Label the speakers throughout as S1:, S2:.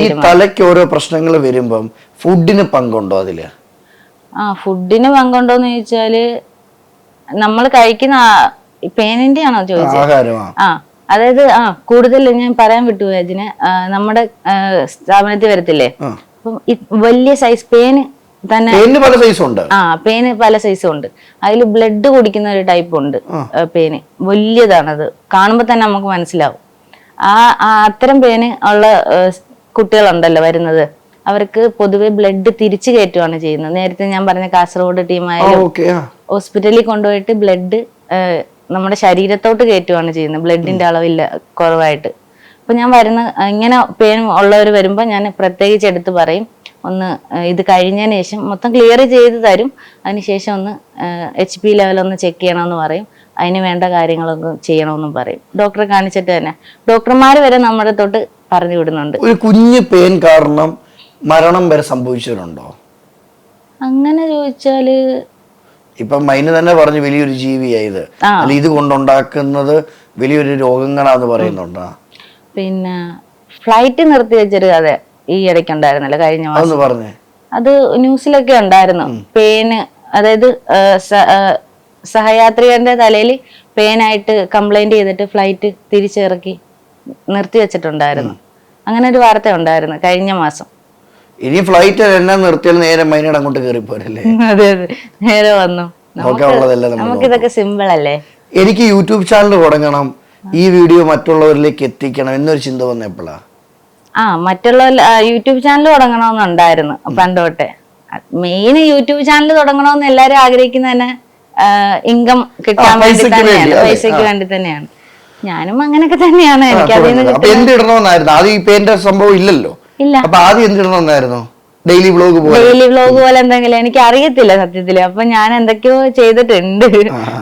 S1: ഈ തലയ്ക്ക് ഓരോ പ്രശ്നങ്ങൾ വരുമ്പം ഫുഡിന് പങ്കുണ്ടോ അതില്?
S2: ഫുഡിന് പങ്കുണ്ടോന്ന് ചോദിച്ചാല് നമ്മൾ കഴിക്കുന്ന പേനിന്റെ ആണോ ചോദിച്ചത്? അതായത് കൂടുതൽ ഞാൻ പറയാൻ വിട്ടുപോയി അതിന്. നമ്മുടെ സ്ഥാപനത്തിൽ വരത്തില്ലേ, അപ്പം വലിയ സൈസ് പേന് തന്നെ
S1: പല സൈസും ഉണ്ട്.
S2: പേന് പല സൈസും ഉണ്ട്. അതിൽ ബ്ലഡ് കുടിക്കുന്ന ഒരു ടൈപ്പ് ഉണ്ട് പേന്, വലിയതാണത്. കാണുമ്പോ തന്നെ നമുക്ക് മനസ്സിലാവും. അത്തരം പേന് ഉള്ള കുട്ടികളുണ്ടല്ലോ വരുന്നത്, അവർക്ക് പൊതുവെ ബ്ലഡ് തിരിച്ചു കയറ്റുകയാണ് ചെയ്യുന്നത്. നേരത്തെ ഞാൻ പറഞ്ഞ കാസർഗോഡ് ടീമായാലും ഹോസ്പിറ്റലിൽ കൊണ്ടുപോയിട്ട് ബ്ലഡ് നമ്മുടെ ശരീരത്തോട്ട് കയറ്റുകയാണ് ചെയ്യുന്നത്, ബ്ലഡിന്റെ അളവില്ല കുറവായിട്ട്. അപ്പൊ ഞാൻ ഇങ്ങനെ പെയിൻ ഉള്ളവർ വരുമ്പോൾ ഞാൻ പ്രത്യേകിച്ച് എടുത്ത് പറയും, ഒന്ന് ഇത് കഴിഞ്ഞതിന് ശേഷം മൊത്തം ക്ലിയർ ചെയ്ത് തരും. അതിനുശേഷം ഒന്ന് HP ലെവൽ ഒന്ന് ചെക്ക് ചെയ്യണമെന്ന് പറയും. അതിന് വേണ്ട കാര്യങ്ങളൊക്കെ ചെയ്യണമെന്നും പറയും. ഡോക്ടറെ കാണിച്ചിട്ട് തന്നെ ഡോക്ടർമാർ വരെ നമ്മുടെ തൊട്ട് പറഞ്ഞു വിടുന്നുണ്ട്.
S1: ഒരു കുഞ്ഞു പെയിൻ കാരണം മരണം വരെ സംഭവിച്ചിട്ടുണ്ടോ?
S2: അങ്ങനെ ചോദിച്ചാല്
S1: ഇപ്പൊ മൈന് തന്നെ പറഞ്ഞു വലിയൊരു ജീവിയായത്, അല്ല ഇത് കൊണ്ടുണ്ടാക്കുന്നത് വലിയൊരു രോഗങ്ങളാന്ന് പറയുന്നുണ്ടോ?
S2: പിന്നെ ഫ്ലൈറ്റ് നിർത്തി വെച്ചൊരു കഥ ഈ ഇടയ്ക്ക് ഉണ്ടായിരുന്നല്ലോ, കഴിഞ്ഞ മാസം
S1: പറഞ്ഞേ.
S2: അത് ന്യൂസിലൊക്കെ ഉണ്ടായിരുന്നു. പേന്, അതായത് സഹയാത്രികന്റെ തലയിൽ പേനായിട്ട് കംപ്ലൈന്റ് ചെയ്തിട്ട് ഫ്ലൈറ്റ് തിരിച്ചിറക്കി നിർത്തി വെച്ചിട്ടുണ്ടായിരുന്നു. അങ്ങനെ ഒരു വാർത്ത ഉണ്ടായിരുന്നു കഴിഞ്ഞ മാസം.
S1: ഇനി ഫ്ലൈറ്റ് എന്നാ നിർത്തിയാൽ നേരെ മൈനയുടെ അങ്ങോട്ട് കയറിപ്പോരല്ലേ?
S2: അതെ അതെ, നേരെ വന്നു. നമുക്കിതൊക്കെ സിമ്പിൾ അല്ലേ?
S1: എനിക്ക് യൂട്യൂബ് ചാനൽ തുടങ്ങണം, ഈ വീഡിയോ മറ്റുള്ളവരിലേക്ക് എത്തിക്കണം എന്നൊരു ചിന്ത വന്നപ്പോഴാ
S2: മറ്റുള്ള യൂട്യൂബ് ചാനൽ തുടങ്ങണമെന്നുണ്ടായിരുന്നു പണ്ട് തൊട്ടേ. മെയിൻ യൂട്യൂബ് ചാനൽ തുടങ്ങണമെന്ന് എല്ലാരും ആഗ്രഹിക്കുന്ന തന്നെ ഇൻകം കിട്ടാൻ വേണ്ടി തന്നെയാണ്, പൈസക്ക് വേണ്ടി തന്നെയാണ്. ഞാനും അങ്ങനെയൊക്കെ തന്നെയാണ്. എനിക്ക്
S1: സംഭവം ഇല്ലല്ലോ.
S2: ഇല്ല,
S1: ഡെയിലി വ്ലോഗ്
S2: പോലെ എന്തെങ്കിലും എനിക്ക് അറിയത്തില്ല സത്യത്തില്. അപ്പൊ ഞാൻ എന്തൊക്കെയോ ചെയ്തിട്ടുണ്ട്.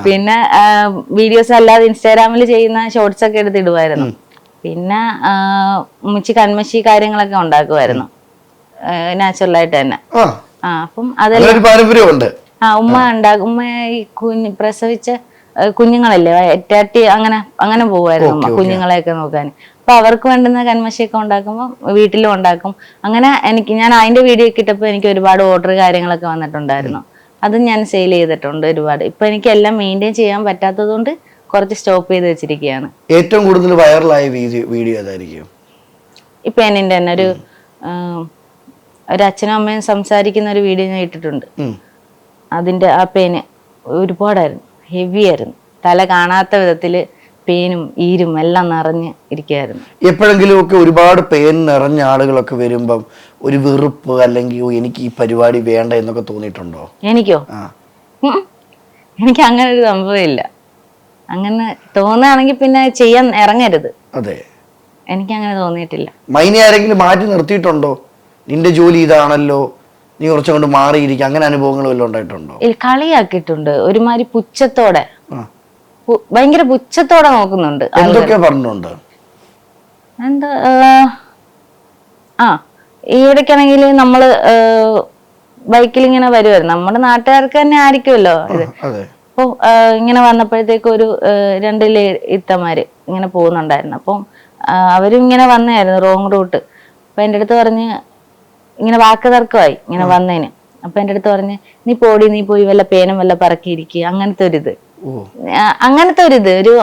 S2: പിന്നെ വീഡിയോസ് അല്ലാതെ ഇൻസ്റ്റാഗ്രാമിൽ ചെയ്യുന്ന ഷോർട്സ് ഒക്കെ എടുത്തിടുമായിരുന്നു. പിന്നെ ഉമ്മച്ചി കൺമശി കാര്യങ്ങളൊക്കെ ഉണ്ടാക്കുമായിരുന്നു നാച്ചുറലായിട്ട് തന്നെ. അപ്പം അതെല്ലാം ഉമ്മ ഉണ്ടാക്കും. ഉമ്മ ഈ പ്രസവിച്ച കുഞ്ഞുങ്ങളല്ലേ എറ്റാട്ടി അങ്ങനെ പോവായിരുന്നു ഉമ്മ കുഞ്ഞുങ്ങളെയൊക്കെ നോക്കാൻ. അപ്പൊ അവർക്ക് വേണ്ടുന്ന കന്മശിയൊക്കെ ഉണ്ടാക്കുമ്പോൾ വീട്ടിലും ഉണ്ടാക്കും. അങ്ങനെ ഞാൻ അതിന്റെ വീഡിയോ ഒക്കെ ഇട്ടപ്പോൾ എനിക്ക് ഒരുപാട് ഓർഡർ കാര്യങ്ങളൊക്കെ വന്നിട്ടുണ്ടായിരുന്നു. അതും ഞാൻ സെയിൽ ചെയ്തിട്ടുണ്ട് ഒരുപാട്. ഇപ്പൊ എനിക്ക് എല്ലാം മെയിൻറ്റെയിൻ ചെയ്യാൻ പറ്റാത്തത് കൊണ്ട് കുറച്ച് സ്റ്റോപ്പ് ചെയ്ത് വെച്ചിരിക്കുകയാണ്.
S1: ഏറ്റവും കൂടുതൽ വൈറലായ വീഡിയോ ഏതായിരിക്കും?
S2: ഇപ്പൊ എന്നെ തന്നെ ഒരു അച്ഛനും അമ്മയും സംസാരിക്കുന്ന ഒരു വീഡിയോ ഞാൻ ഇട്ടിട്ടുണ്ട്. അതിന്റെ ആ പേന് ഒരുപാടായിരുന്നു, ഹെവി ആയിരുന്നു. തല കാണാത്ത വിധത്തില് പേനും ഈരും എല്ലാം നിറഞ്ഞ് ഇരിക്കുകയായിരുന്നു.
S1: എപ്പോഴെങ്കിലും ഒക്കെ ഒരുപാട് പേൻ നിറഞ്ഞ ആളുകളൊക്കെ വരുമ്പം ഒരു വെറുപ്പ് അല്ലെങ്കിൽ എനിക്ക് ഈ പരിപാടി വേണ്ട എന്നൊക്കെ തോന്നിയിട്ടുണ്ടോ?
S2: എനിക്കോ? എനിക്ക് അങ്ങനെ ഒരു സംഭവം ഇല്ല. അങ്ങനെ തോന്നുകയാണെങ്കിൽ പിന്നെ ചെയ്യാൻ ഇറങ്ങരുത്.
S1: അതെ,
S2: എനിക്ക് അങ്ങനെ തോന്നിയിട്ടില്ല.
S1: മൈനെ ആരെങ്കിലും മാറ്റി നിർത്തിയിട്ടുണ്ടോ? നിന്റെ ജോലി ഇതാണല്ലോ, നീ കുറച്ചുകൊണ്ട് മാറിയിരിക്കും, അങ്ങനെ അനുഭവങ്ങൾ വല്ലതും ഉണ്ടായിട്ടുണ്ടോ?
S2: കളിയാക്കിയിട്ടുണ്ട്. ഒരുമാതിരി പുച്ഛത്തോടെ, ഭയങ്കര പുച്ഛത്തോടെ നോക്കുന്നുണ്ട്.
S1: എന്തൊക്കെ പറഞ്ഞുണ്ട്?
S2: എന്താ ഈ ഇടയ്ക്കാണെങ്കിൽ നമ്മള് ബൈക്കിൽ ഇങ്ങനെ വരുമായിരുന്നു. നമ്മുടെ നാട്ടുകാർക്ക് തന്നെ ആയിരിക്കുമല്ലോ ഇത്. അപ്പൊ ഇങ്ങനെ വന്നപ്പോഴത്തേക്ക് ഒരു 2 ഇത്തമാര് ഇങ്ങനെ പോകുന്നുണ്ടായിരുന്നു. അപ്പം അവരും ഇങ്ങനെ വന്നായിരുന്നു റോങ് റൂട്ട്. അപ്പൊ എൻ്റെ അടുത്ത് പറഞ്ഞ് ഇങ്ങനെ വാക്ക് തർക്കമായി ഇങ്ങനെ വന്നതിന്. അപ്പൊ എൻ്റെ അടുത്ത് പറഞ്ഞ് നീ പോയി വല്ല പേനും വല്ല പറക്കിയിരിക്കുക, അങ്ങനത്തെ ഒരിത് ഒരു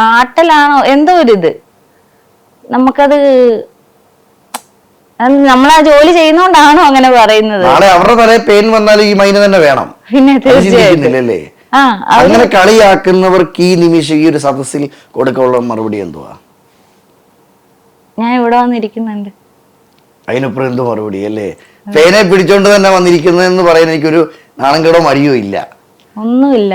S2: ആട്ടലാണോ എന്തോ ഒരിത്. നമുക്കത് നമ്മളാ ജോലി ചെയ്യുന്നോണ്ടാണോ അങ്ങനെ പറയുന്നത്? പിന്നെ തീർച്ചയായിട്ടും
S1: അങ്ങനെ കളിയാക്കുന്നവർക്ക് ഈ നിമിഷം ഈ ഒരു സദസ്സിൽ കൊടുക്കാനുള്ള മറുപടി എന്തുവാ?
S2: ഞാൻ ഇവിടെ വന്നിരിക്കുന്നുണ്ട്,
S1: അതിനപ്പുറം എന്ത് മറുപടി അല്ലേ? പേനെ പിടിച്ചോണ്ട് തന്നെ വന്നിരിക്കുന്നതെന്ന് പറയാൻ എനിക്കൊരു നാണംകേടോ മടിയോ ഇല്ല,
S2: ഒന്നുമില്ല.